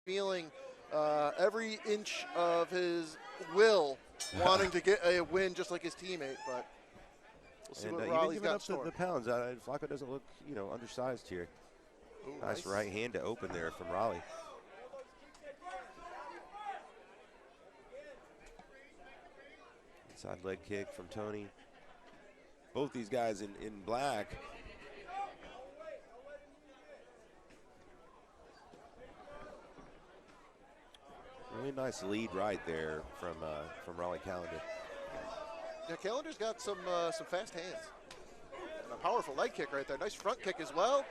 feeling every inch of his will wanting to get a win just like his teammate, but we'll see what Raleigh's even got in up store. the pounds, Flacco doesn't look, undersized here. Ooh, nice right hand to open there from Raleigh. Inside leg kick from Tony. Both these guys in black. Really nice lead right there from Raleigh Callender. Yeah, Callender's got some fast hands. And a powerful leg kick right there. Nice front kick as well.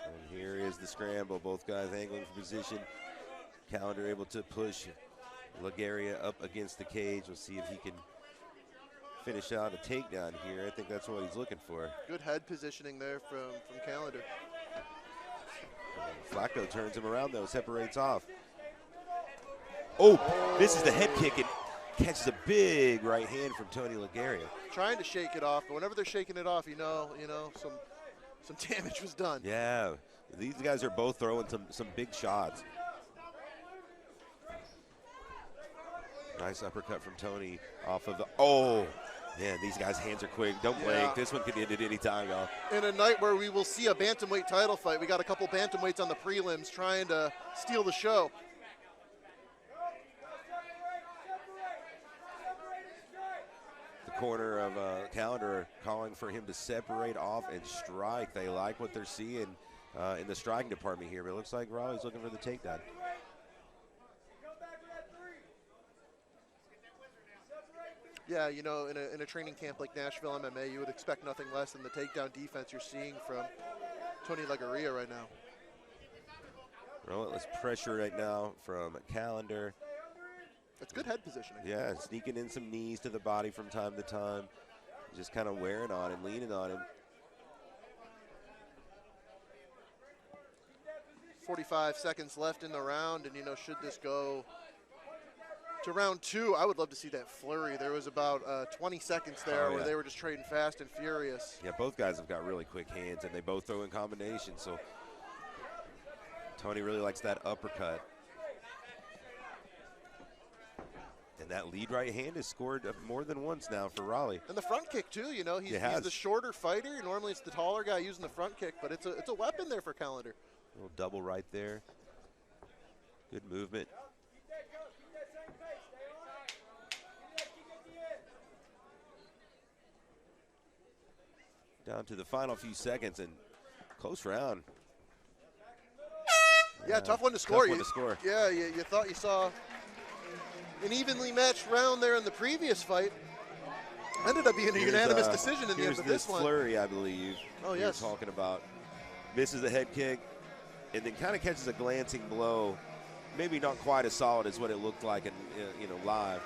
And here is the scramble. Both guys angling for position. Callender able to push Legarrrea up against the cage. We'll see if he can finish out a takedown here. I think that's what he's looking for. Good head positioning there from Callender. Flacco turns him around though, separates off. Oh, misses the head kick and catches a big right hand from Tony Legarrrea. Trying to shake it off, but whenever they're shaking it off, some damage was done. Yeah, these guys are both throwing some big shots. Nice uppercut from Tony off of the, oh, man, these guys' hands are quick. Don't blink. This one could end at any time, y'all. In a night where we will see a bantamweight title fight, we got a couple bantamweights on the prelims trying to steal the show. The corner of Callender calling for him to separate off and strike. They like what they're seeing in the striking department here, but it looks like Raleigh's looking for the takedown. Yeah, in a training camp like Nashville MMA, you would expect nothing less than the takedown defense you're seeing from Tony Legarrrea right now. Relentless pressure right now from Callender. That's good head positioning. Yeah, sneaking in some knees to the body from time to time. Just kind of wearing on him, leaning on him. 45 seconds left in the round, and, should this go to round two, I would love to see that flurry. There was about 20 seconds there where they were just trading fast and furious. Yeah, both guys have got really quick hands, and they both throw in combination, so Tony really likes that uppercut. And that lead right hand has scored more than once now for Raleigh. And the front kick, too, he's the shorter fighter. Normally it's the taller guy using the front kick, but it's a weapon there for Callender. A little double right there. Good movement. Down to the final few seconds and close round. Yeah, tough one to score. Tough one to score. Yeah, you thought you saw an evenly matched round there in the previous fight. Ended up being a unanimous decision in the end of this one. Flurry, I believe. Oh, yes. You're talking about. Misses the head kick and then kind of catches a glancing blow. Maybe not quite as solid as what it looked like in live.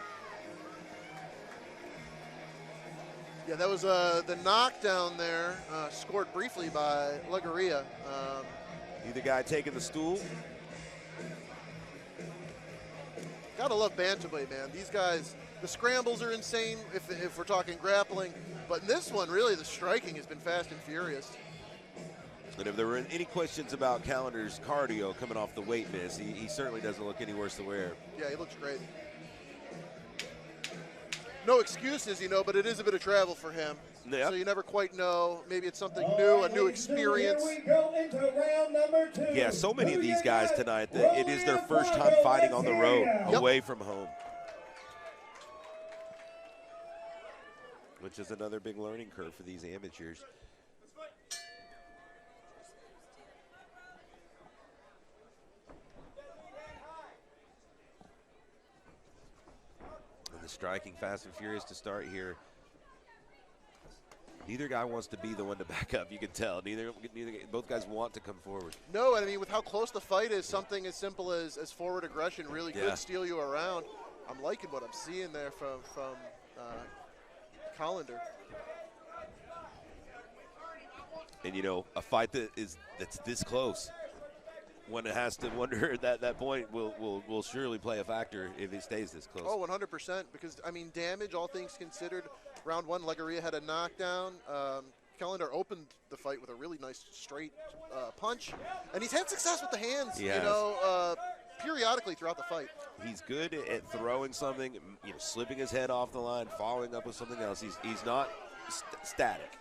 Yeah, that was the knockdown there, scored briefly by Legarrrea. Either guy taking the stool. Gotta love bantamweight, man. These guys, the scrambles are insane if we're talking grappling, but in this one, really, the striking has been fast and furious. And if there were any questions about Callender's cardio coming off the weight miss, he certainly doesn't look any worse to wear. Yeah, he looks great. No excuses, but it is a bit of travel for him. Yep. So you never quite know. Maybe it's something new, a new experience. Here we go into round number 2. Yeah, so many of these guys tonight, that it is their first time fighting on the road, away from home. Which is another big learning curve for these amateurs. Striking fast and furious to start here. Neither guy wants to be the one to back up. You can tell. Both guys want to come forward. No, and I mean, with how close the fight is, something as simple as forward aggression really could steal you around. I'm liking what I'm seeing there from Callender. And a fight that's this close. One has to wonder that point will surely play a factor if it stays this close. Oh, 100%. Because, I mean, damage, all things considered, Round 1, Legarrrea had a knockdown. Callender opened the fight with a really nice straight punch, and he's had success with the hands, periodically throughout the fight. He's good at throwing something, slipping his head off the line, following up with something else. He's not static.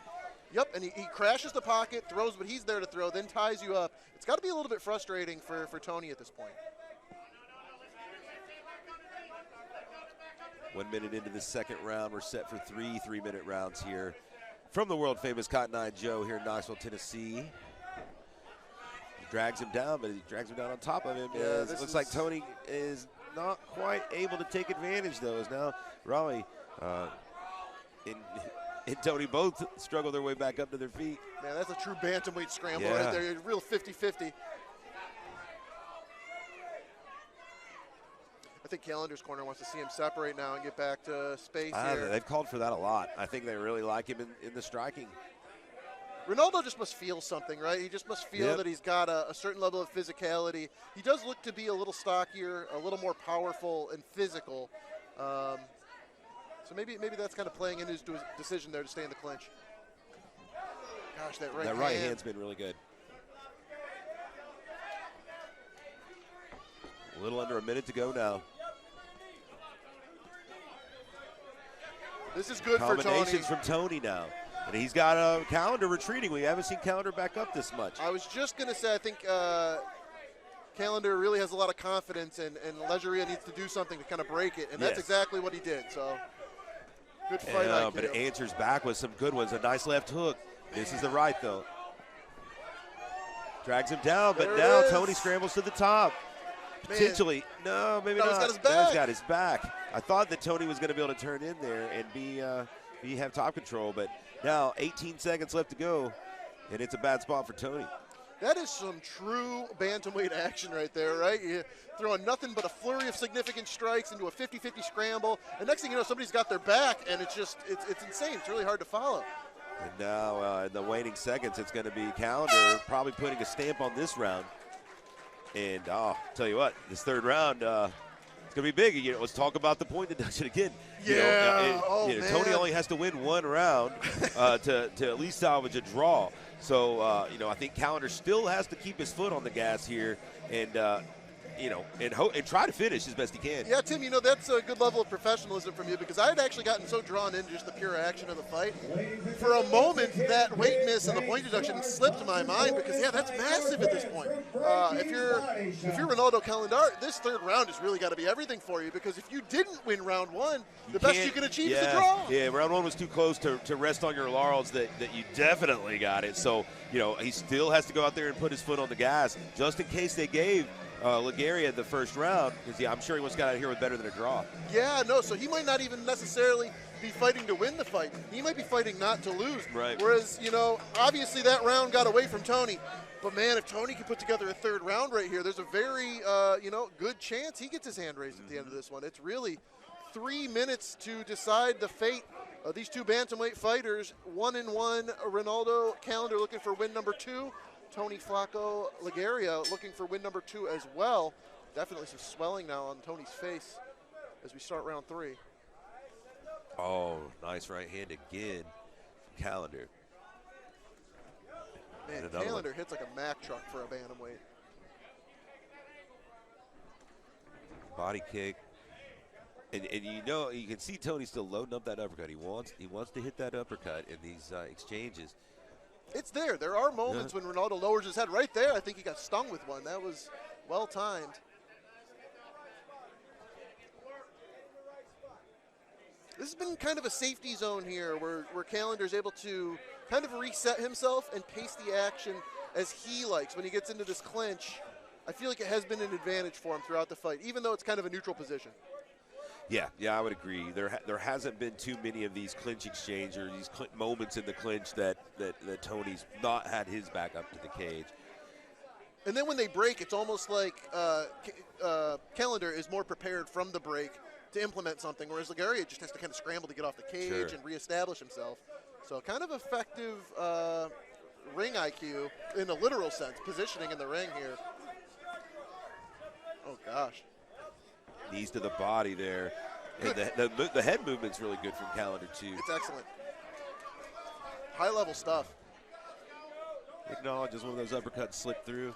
Yep, and he crashes the pocket, throws what he's there to throw, then ties you up. It's got to be a little bit frustrating for Tony at this point. 1 minute into the second round. We're set for 3 3-minute rounds here from the world-famous Cotton Eye Joe here in Knoxville, Tennessee. He drags him down, but he drags him down on top of him. Yeah, it looks like Tony is not quite able to take advantage, though, as now Raleigh and Tony both struggle their way back up to their feet. Man, that's a true bantamweight scramble right there. A real 50-50. I think Callender's corner wants to see him separate now and get back to space here. They've called for that a lot. I think they really like him in the striking. Rolando just must feel something, right? He just must feel that he's got a certain level of physicality. He does look to be a little stockier, a little more powerful and physical. So maybe that's kind of playing into his decision there to stay in the clinch. Gosh, that right hand's been really good. A little under a minute to go now. This is good for Tony. Combinations from Tony now. And he's got a Callender retreating. We haven't seen Callender back up this much. I was just going to say, I think Callender really has a lot of confidence, and Legarrrea needs to do something to kind of break it, and that's exactly what he did. So, good fight IQ. But it answers back with some good ones. A nice left hook. This is the right, though. Drags him down, but now Tony scrambles to the top. Potentially. No, maybe not. He's got his back. He's got his back. I thought that Tony was going to be able to turn in there and have top control, but now 18 seconds left to go, and it's a bad spot for Tony. That is some true bantamweight action right there, right? You're throwing nothing but a flurry of significant strikes into a 50-50 scramble, and next thing you know, somebody's got their back, and it's insane. It's really hard to follow. And now in the waning seconds, it's going to be Callender probably putting a stamp on this round. And tell you what, this third round, it's going to be big. Let's talk about the point deduction again. Tony only has to win one round to at least salvage a draw. So, I think Callender still has to keep his foot on the gas here and try to finish as best he can. Yeah, Tim, that's a good level of professionalism from you, because I had actually gotten so drawn into just the pure action of the fight. For a moment, that weight miss and the point deduction slipped my mind, because, that's massive at this point. If you're Rolando Callender, this third round has really got to be everything for you, because if you didn't win round one, the best you can achieve is a draw. Yeah, round one was too close to rest on your laurels that you definitely got it. So, he still has to go out there and put his foot on the gas, just in case they gave Legarrrea the first round, because I'm sure he wants to get out of here with better than a draw. Yeah, no, so he might not even necessarily be fighting to win the fight. He might be fighting not to lose. Right. Whereas, obviously that round got away from Tony. But, man, if Tony can put together a third round right here, there's a very, good chance he gets his hand raised at the end of this one. It's really 3 minutes to decide the fate of these two bantamweight fighters. 1-1, Rolando Callender looking for win number 2. Tony Flacco Legarrrea looking for win number 2 as well. Definitely some swelling now on Tony's face as we start round 3. Oh, nice right hand again from Callender. Man, Callender hits like a Mack truck for a bantamweight. Body kick. And you can see Tony still loading up that uppercut. He wants to hit that uppercut in these exchanges. It's there. There are moments when Ronaldo lowers his head. Right there, I think he got stung with one. That was well timed. This has been kind of a safety zone here where Callender's able to kind of reset himself and pace the action as he likes. When he gets into this clinch, I feel like it has been an advantage for him throughout the fight, even though it's kind of a neutral position. Yeah, I would agree. There hasn't been too many of these clinch exchanges or these moments in the clinch that Tony's not had his back up to the cage. And then when they break, it's almost like Callender is more prepared from the break to implement something, whereas Legarrrea just has to kind of scramble to get off the cage and reestablish himself. So kind of effective ring IQ in a literal sense, positioning in the ring here. Oh, gosh. Knees to the body there. And the head movement's really good from Callender, too. It's excellent. High-level stuff. Acknowledges one of those uppercuts slipped through.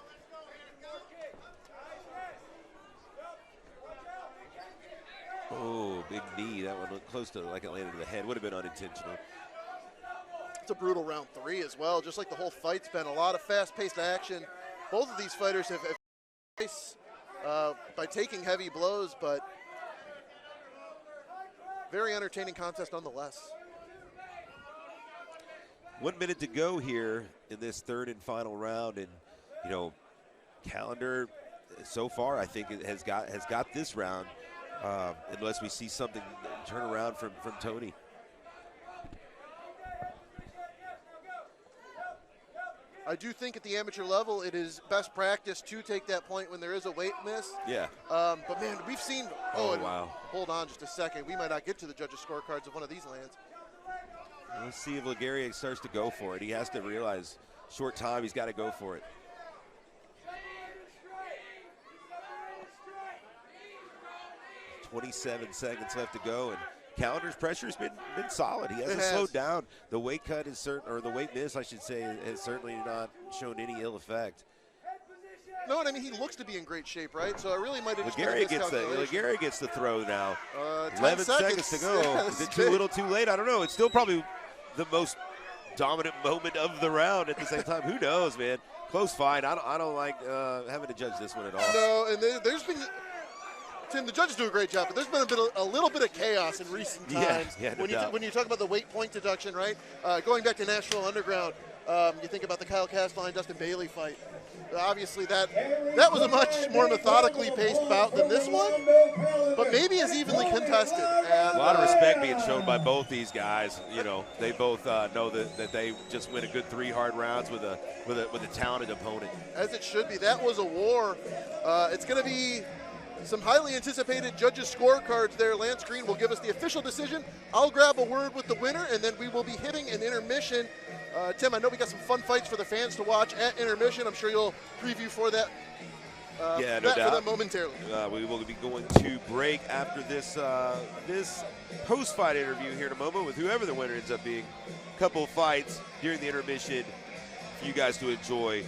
Oh, big knee. That one looked close to like it landed to the head. Would have been unintentional. It's a brutal round 3 as well, just like the whole fight's been. A lot of fast-paced action. Both of these fighters have by taking heavy blows, but very entertaining contest nonetheless. 1 minute to go here in this third and final round, and you know, Callender so far I think it has got this round, unless we see something turn around from Tony. I do think at the amateur level it is best practice to take that point when there is a weight miss. Yeah. But man, we've seen. Oh wow. Hold on just a second. We might not get to the judges' scorecards if one of these lands. Let's see if Legarrrea starts to go for it. He has to realize short time, he's got to go for it. .27 seconds left to go, and Callender's pressure's been solid. He hasn't slowed down. The weight cut is or the weight miss, I should say, has certainly not shown any ill effect. No, and I mean, he looks to be in great shape, right? So I really might have just Legarrrea gets the throw now. 11 seconds to go. Yeah, is it too little, too late? I don't know. It's still probably the most dominant moment of the round at the same time. Who knows, man? Close fight. I don't like having to judge this one at all. No, and there's been, Tim, the judges do a great job, but there's been a little bit of chaos in recent times. Yeah, when you talk about the weight point deduction, right? Going back to Nashville Underground, you think about the Kyle Castelline, Dustin Bailey fight. Obviously, that was a much more methodically paced bout than this one, but maybe as evenly contested. And, a lot of respect being shown by both these guys. You know, they both know that they just win a good 3 hard rounds with a talented opponent. As it should be. That was a war. It's going to be some highly anticipated judges' scorecards there. Lance Green will give us the official decision. I'll grab a word with the winner, and then we will be hitting an intermission. Tim, I know we got some fun fights for the fans to watch at intermission. I'm sure you'll preview for that. No doubt. For them momentarily. We will be going to break after this post-fight interview here in a moment with whoever the winner ends up being. A couple of fights during the intermission for you guys to enjoy,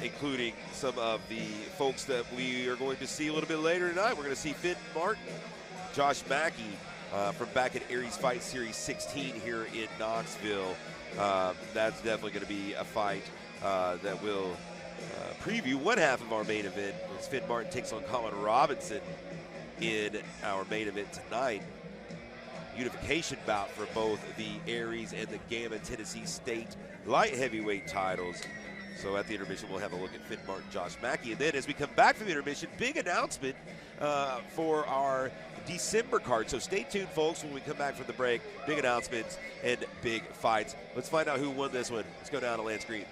including some of the folks that we are going to see a little bit later tonight. We're going to see Finn Martin, Josh Mackey from back at Aries Fight Series 16 here in Knoxville. That's definitely going to be a fight that will preview one half of our main event as Finn Martin takes on Colin Robinson in our main event tonight. Unification bout for both the Aries and the Gamma Tennessee State light heavyweight titles. So at the intermission, we'll have a look at Finn Martin, Josh Mackey. And then as we come back from the intermission, big announcement for our December card. So stay tuned, folks, when we come back from the break. Big announcements and big fights. Let's find out who won this one. Let's go down to Lance Green.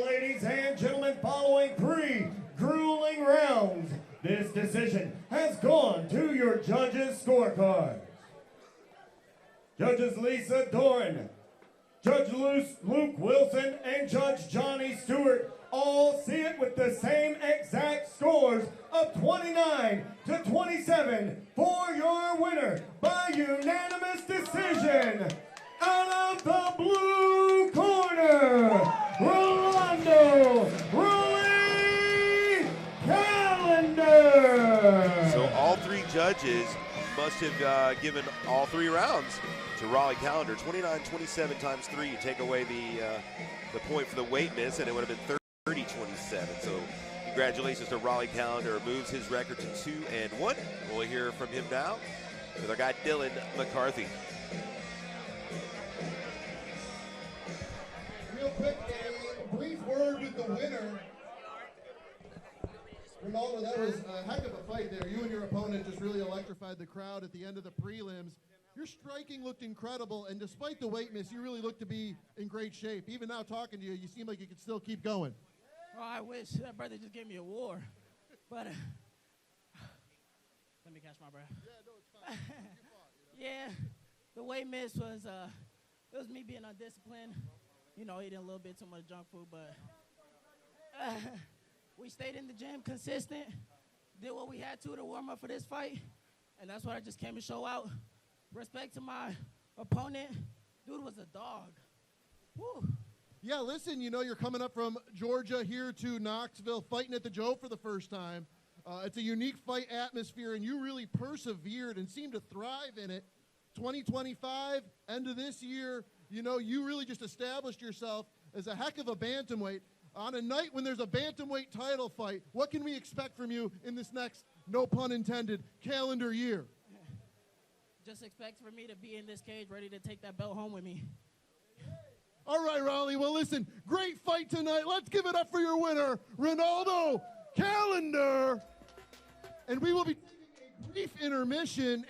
Ladies and gentlemen, following 3 grueling rounds, this decision has gone to your judges' scorecards. Judges Lisa Doran, Judge Luke Wilson, and Judge Johnny Stewart all see it with the same exact scores of 29-27 for your winner by unanimous decision. Out of the blue corner, Rolando Callender. So all 3 judges must have given all 3 rounds to Raleigh Callender. 29-27 times 3. You take away the point for the weight miss, and it would have been 30-27. So congratulations to Raleigh Callender. Moves his record to 2-1. We'll hear from him now with our guy Dylan McCarthy. Real quick, a brief word with the winner. Rolando, that was a heck of a fight there. You and your opponent just really electrified the crowd at the end of the prelims. Your striking looked incredible, and despite the weight miss, you really looked to be in great shape. Even now talking to you, you seem like you could still keep going. Oh, I wish. That brother just gave me a war. But let me catch my breath. Yeah, no, it's fine. You fought, you know? Yeah, the weight miss was it was me being undisciplined. You know, eating a little bit too much junk food, but we stayed in the gym consistent, did what we had to warm up for this fight, and that's what I just came to show out. Respect to my opponent. Dude was a dog. Woo. Yeah, listen, you know, you're coming up from Georgia here to Knoxville, fighting at the Joe for the first time. It's a unique fight atmosphere, and you really persevered and seemed to thrive in it. 2025, end of this year, you know, you really just established yourself as a heck of a bantamweight. On a night when there's a bantamweight title fight, what can we expect from you in this next, no pun intended, calendar year? Just expect for me to be in this cage ready to take that belt home with me. All right, Raleigh. Well, listen, great fight tonight. Let's give it up for your winner, Rolando Callender. And we will be taking a brief intermission.